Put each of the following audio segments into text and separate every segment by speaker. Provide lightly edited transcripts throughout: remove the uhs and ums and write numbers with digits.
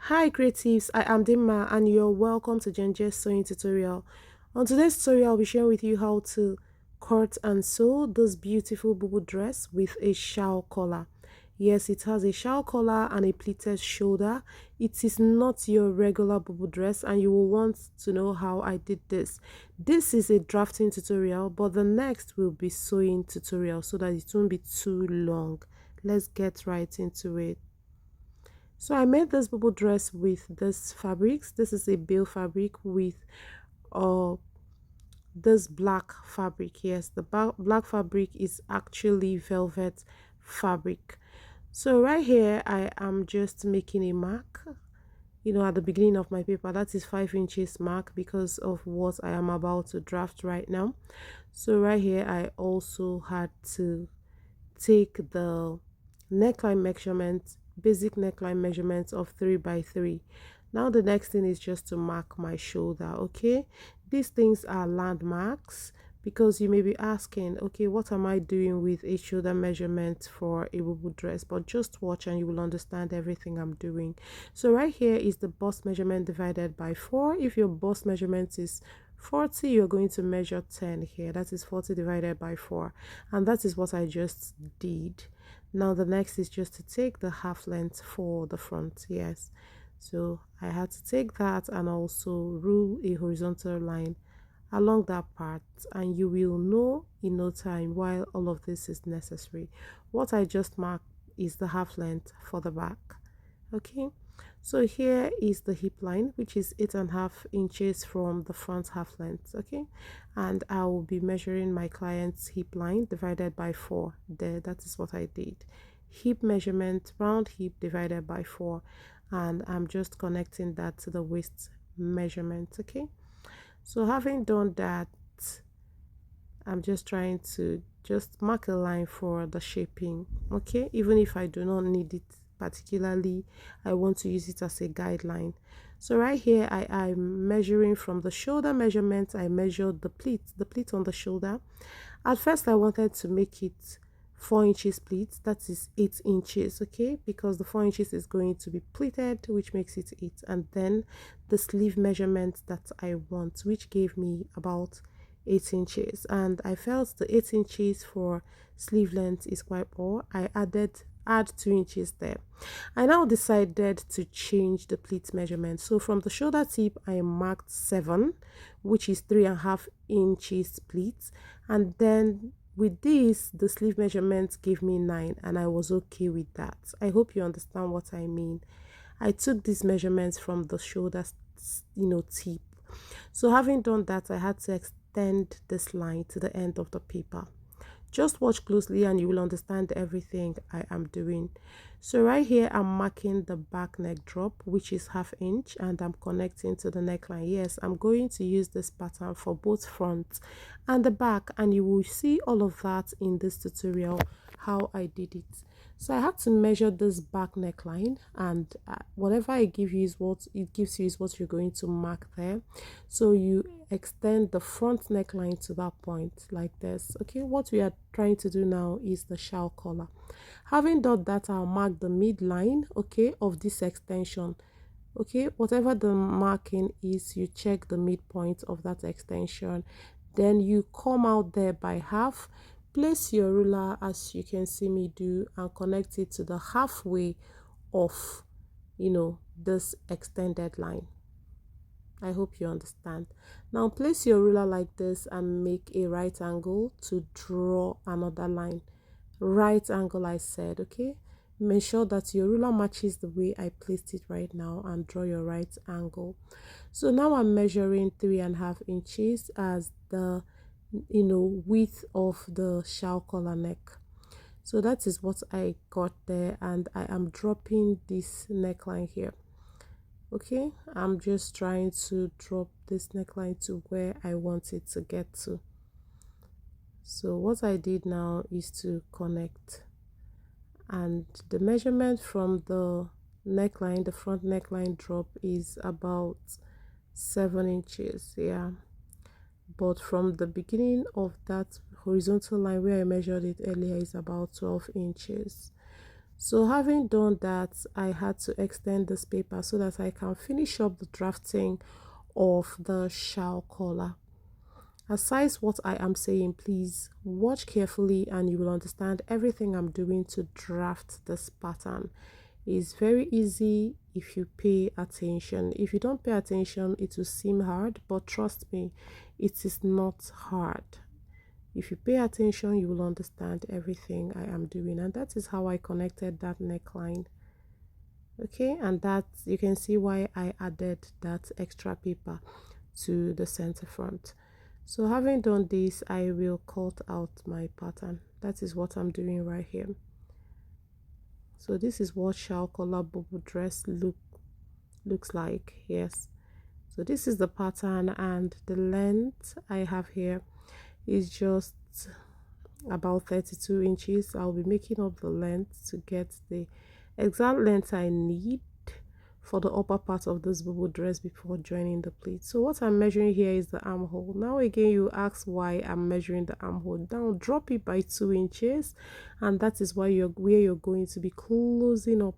Speaker 1: Hi creatives, I am Dimma and you're welcome to Jenje's sewing tutorial. On today's tutorial, I'll be sharing with you how to cut and sew this beautiful bubu dress with a shawl collar. Yes, it has a shawl collar and a pleated shoulder. It is not your regular bubu dress and you will want to know how I did this. This is a drafting tutorial, but the next will be sewing tutorial so that it won't be too long. Let's get right into it. So I made this bubble dress with this fabrics. This is a bill fabric with uh this black fabric. Yes, the black fabric is actually velvet fabric. So right here I am just making a mark, at the beginning of my paper. That is 5 inches mark because of what I am about to draft right now. So right here I also had to take the neckline measurement, basic neckline measurements of 3 by 3. Now the next thing is just to mark my shoulder. Okay, these things are landmarks because you may be asking, okay, what am I doing with a shoulder measurement for a bubu dress? But just watch and you will understand everything I'm doing. So right here is the bust measurement divided by 4. If your bust measurement is 40, you're going to measure 10 here. That is 40 divided by 4, and that is what I just did. Now the next is just to take the half length for the front. Yes, so I had to take that and also rule a horizontal line along that part, and you will know in no time why all of this is necessary. What I just marked is the half length for the back. Okay, so here is the hip line, which is 8.5 inches from the front half length. Okay, and I will be measuring my client's hip line divided by 4 there. That is what I did. Hip measurement, round hip divided by 4, and I'm just connecting that to the waist measurement. Okay, so having done that, I'm just trying to just mark a line for the shaping. Okay, even if I do not need it particularly, I want to use it as a guideline. So right here I'm measuring from the shoulder measurement. I measured the pleat on the shoulder. At first I wanted to make it 4 inches pleats, that is 8 inches. Okay, because the 4 inches is going to be pleated, which makes it 8, and then the sleeve measurement that I want, which gave me about 8 inches, and I felt the 8 inches for sleeve length is quite poor. I add 2 inches there. I now decided to change the pleat measurement. So from the shoulder tip I marked 7, which is 3.5 inches pleats, and then with this the sleeve measurement gave me 9, and I was okay with that. I hope you understand what I mean. I took these measurements from the shoulder tip. So having done that, I had to extend this line to the end of the paper. Just watch closely and you will understand everything I am doing. So right here I'm marking the back neck drop, which is 1/2 inch, and I'm connecting to the neckline. Yes, I'm going to use this pattern for both front and the back, and you will see all of that in this tutorial how I did it. So I had to measure this back neckline, and whatever I give you is what it gives you is what you're going to mark there. So you extend the front neckline to that point like this. Okay, what we are trying to do now is the shawl collar. Having done that, I'll mark the midline, okay, of this extension. Okay, whatever the marking is, you check the midpoint of that extension, then you come out there by half. Place your ruler as you can see me do and connect it to the halfway of this extended line. I hope you understand. Now place your ruler like this and make a right angle to draw another line. Right angle, I said. Okay, make sure that your ruler matches the way I placed it right now and draw your right angle. So now I'm measuring 3.5 inches as the width of the shawl collar neck. So that is what I got there, and I am dropping this neckline here. Okay, I'm just trying to drop this neckline to where I want it to get to. So what I did now is to connect, and the measurement from the neckline, the front neckline drop, is about 7 inches. Yeah, but from the beginning of that horizontal line where I measured it earlier is about 12 inches. So having done that, I had to extend this paper so that I can finish up the drafting of the shawl collar. Aside what I am saying, please watch carefully and you will understand everything I'm doing to draft this pattern. It's very easy if you pay attention. If you don't pay attention, it will seem hard, but trust me, it is not hard. If you pay attention, you will understand everything I am doing, and that is how I connected that neckline. Okay, and that you can see why I added that extra paper to the center front. So having done this, I will cut out my pattern. That is what I'm doing right here. So this is what shawl collar bubu dress looks like. Yes, so this is the pattern, and the length I have here is just about 32 inches. I'll be making up the length to get the exact length I need for the upper part of this bubu dress before joining the pleat. So what I'm measuring here is the armhole. Now again, you ask why I'm measuring the armhole. Now drop it by 2 inches, and that is why you're going to be closing up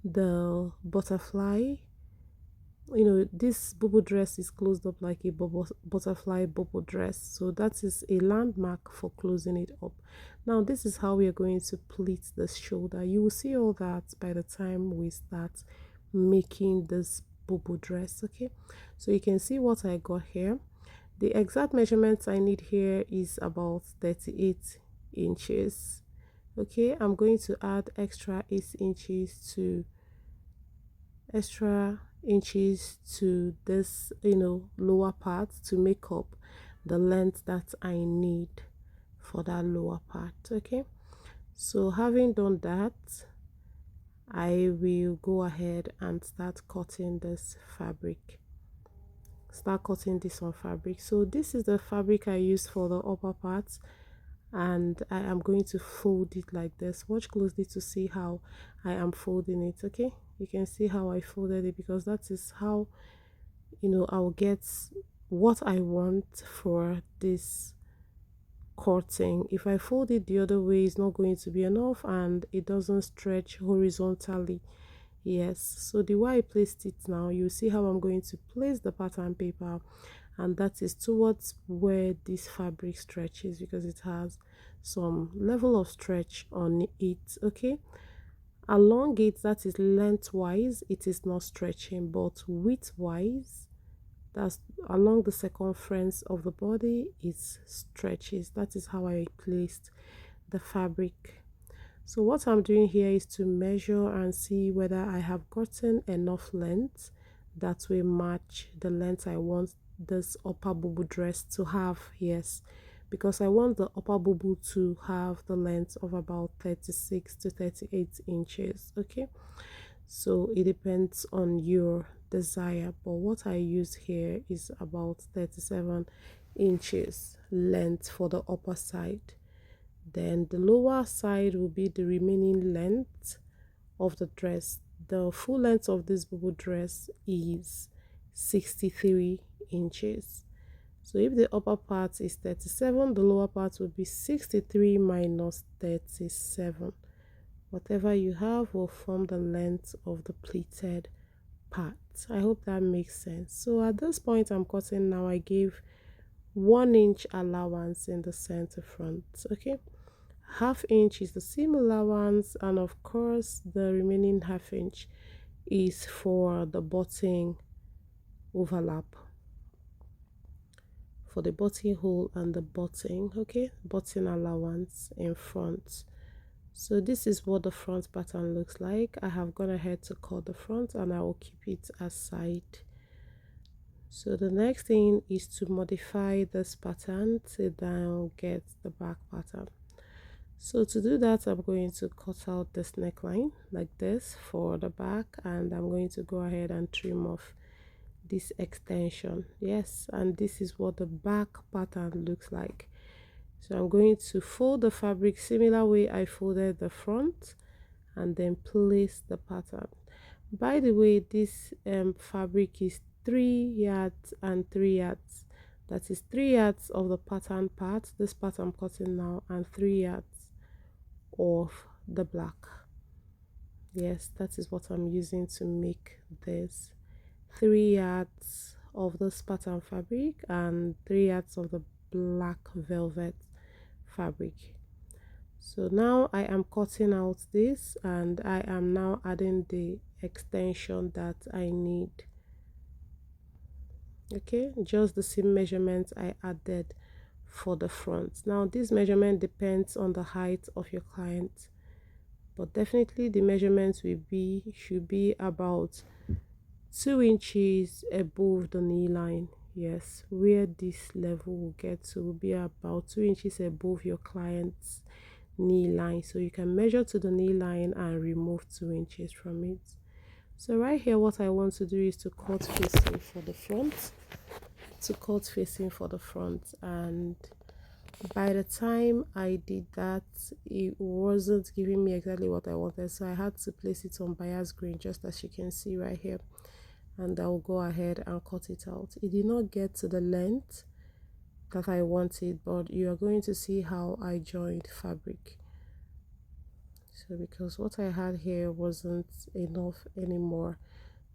Speaker 1: the butterfly. You know, this bubu dress is closed up like a butterfly bubu dress, so that is a landmark for closing it up. Now this is how we are going to pleat the shoulder. You will see all that by the time we start making this bubu dress. Okay, so you can see what I got here. The exact measurements I need here is about 38 inches. Okay, I'm going to add extra inches to this, lower part to make up the length that I need for that lower part. Okay, so having done that, I will go ahead and start cutting this on fabric. So this is the fabric I use for the upper part, and I am going to fold it like this. Watch closely to see how I am folding it. Okay, you can see how I folded it, because that is how I'll get what I want for this cutting. If I fold it the other way, it's not going to be enough and it doesn't stretch horizontally. Yes, so the way I placed it now, you see how I'm going to place the pattern paper, and that is towards where this fabric stretches, because it has some level of stretch on it. Okay, along it, that is lengthwise, it is not stretching, but widthwise, that's along the circumference of the body, it stretches. That is how I placed the fabric. So what I'm doing here is to measure and see whether I have gotten enough length that will match the length I want this upper bubu dress to have. Yes, because I want the upper bubu to have the length of about 36 to 38 inches. Okay, so it depends on your desire, but what I use here is about 37 inches length for the upper side. Then the lower side will be the remaining length of the dress. The full length of this bubu dress is 63 inches. So if the upper part is 37, the lower part will be 63 minus 37. Whatever you have will form the length of the pleated part. I hope that makes sense. So at this point I'm cutting now. I gave 1 inch allowance in the center front. Okay, ½ inch is the seam allowance, and of course the remaining ½ inch is for the button overlap, for the buttonhole and the button. Okay, button allowance in front. So this is what the front pattern looks like. I have gone ahead to cut the front, and I will keep it aside. So the next thing is to modify this pattern to then get the back pattern. So to do that, I'm going to cut out this neckline like this for the back, and I'm going to go ahead and trim off this extension. Yes, and this is what the back pattern looks like. So I'm going to fold the fabric similar way I folded the front, and then place the pattern. By the way, this fabric is 3 yards and 3 yards. That is 3 yards of the pattern part, this part I'm cutting now, and 3 yards of the black. Yes, that is what I'm using to make this. 3 yards of this pattern fabric and 3 yards of the black velvet fabric. So now I am cutting out this, and I am now adding the extension that I need. Okay, just the same measurement I added for the front. Now this measurement depends on the height of your client, but definitely the measurements should be about 2 inches above the knee line. Yes, where this level will get to will be about 2 inches above your client's knee line. So you can measure to the knee line and remove 2 inches from it. So right here, what I want to do is to cut facing for the front, and by the time I did that, it wasn't giving me exactly what I wanted, so I had to place it on bias green, just as you can see right here, and I'll go ahead and cut it out. It did not get to the length that I wanted, but you are going to see how I joined fabric. So because what I had here wasn't enough anymore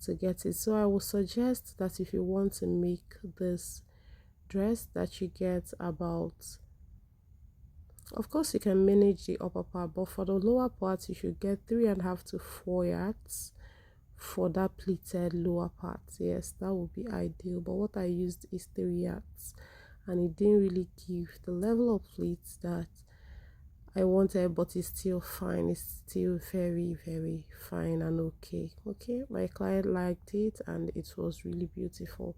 Speaker 1: to get it, so I would suggest that if you want to make this dress, that you get about, of course you can manage the upper part, but for the lower part you should get 3.5 to 4 yards for that pleated lower part. Yes, that would be ideal, but what I used is 3 yards, and it didn't really give the level of pleats that I wanted, but it's still fine. It's still very, very fine and okay. Okay, my client liked it and it was really beautiful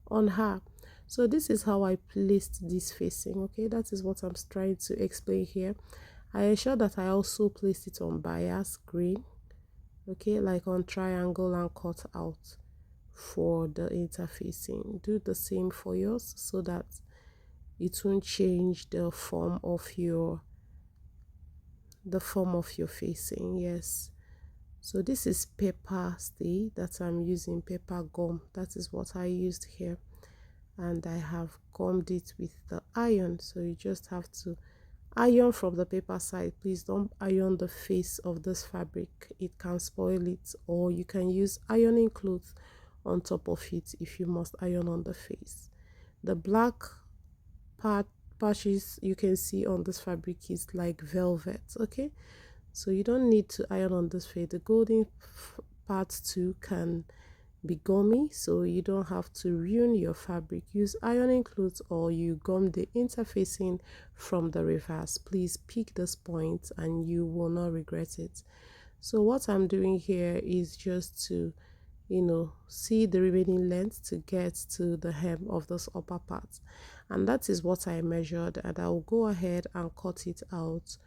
Speaker 1: on her. So this is how I placed this facing. Okay, that is what I'm trying to explain here. I ensure that I also placed it on bias green, okay, like on triangle, and cut out for the interfacing. Do the same for yours so that it won't change the form of your facing. Yes, so this is paper stay that I'm using, paper gum. That is what I used here, and I have gummed it with the iron. So you just have to iron from the paper side. Please don't iron the face of this fabric, it can spoil it, or you can use ironing cloth on top of it if you must iron on the face. The black patches you can see on this fabric is like velvet. Okay, so you don't need to iron on this face. The golden part too can be gummy, so you don't have to ruin your fabric. Use ironing cloth, or you gum the interfacing from the reverse. Please pick this point and you will not regret it. So what I'm doing here is just to, see the remaining length to get to the hem of this upper part, and that is what I measured, and I'll go ahead and cut it out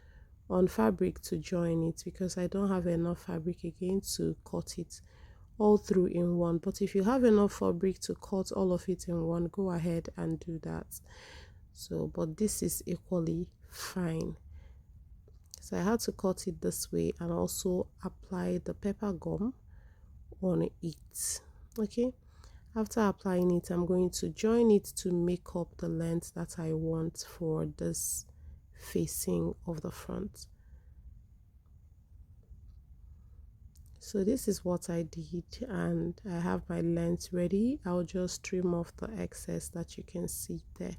Speaker 1: on fabric to join it, because I don't have enough fabric again to cut it all through in one. But if you have enough fabric to cut all of it in one, go ahead and do that. So, but this is equally fine. So I had to cut it this way and also apply the pepper gum on it. Okay, after applying it, I'm going to join it to make up the length that I want for this facing of the front. So this is what I did, and I have my length ready. I'll just trim off the excess that you can see there.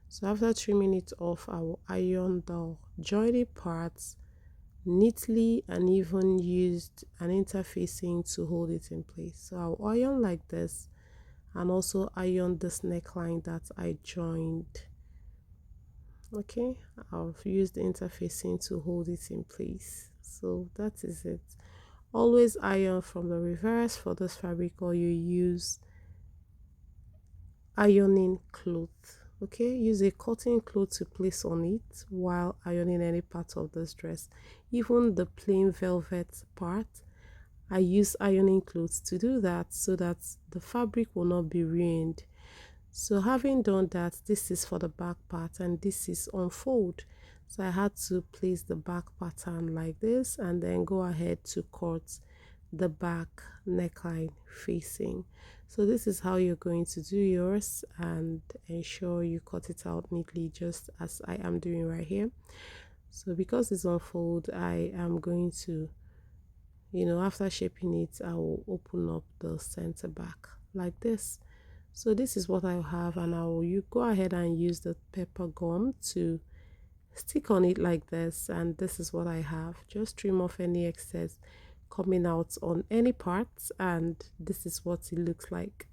Speaker 1: So after trimming it off, I will iron the jointed parts neatly and even used an interfacing to hold it in place. So I'll iron like this, and also iron this neckline that I joined. Okay, I've used the interfacing to hold it in place. So that is it. Always iron from the reverse for this fabric, or you use ironing cloth. Okay, use a cotton cloth to place on it while ironing any part of this dress. Even the plain velvet part, I use ironing cloths to do that, so that the fabric will not be ruined. So having done that, this is for the back part, and this is unfold. So I had to place the back pattern like this, and then go ahead to cut the back neckline facing. So this is how you're going to do yours, and ensure you cut it out neatly, just as I am doing right here. So because it's unfold, I am going to After shaping it, I will open up the center back like this. So this is what I have, and I will you go ahead and use the pepper gum to stick on it like this. And this is what I have. Just trim off any excess coming out on any parts, and this is what it looks like.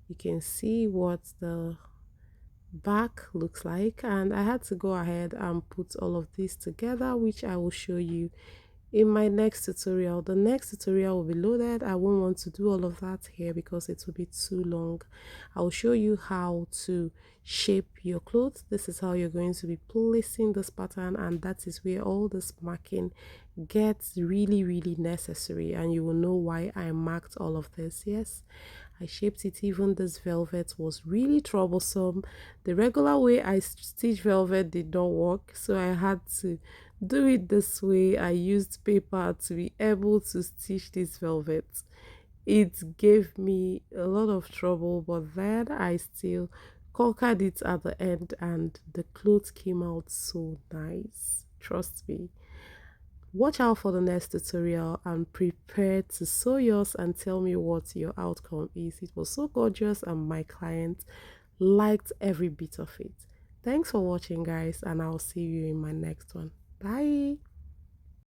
Speaker 1: You can see what the back looks like, and I had to go ahead and put all of this together, which I will show you in my next tutorial. The next tutorial will be loaded. I won't want to do all of that here because it will be too long. I'll show you how to shape your clothes. This is how you're going to be placing this pattern, and that is where all this marking gets really necessary, and you will know why I marked all of this. Yes, I shaped it. Even this velvet was really troublesome. The regular way I stitch velvet did not work, so I had to do it this way. I used paper to be able to stitch this velvet. It gave me a lot of trouble, but then I still conquered it at the end, and the clothes came out so nice. Trust me. Watch out for the next tutorial and prepare to sew yours and tell me what your outcome is. It was so gorgeous and my client liked every bit of it. Thanks for watching, guys, and I'll see you in my next one. Bye.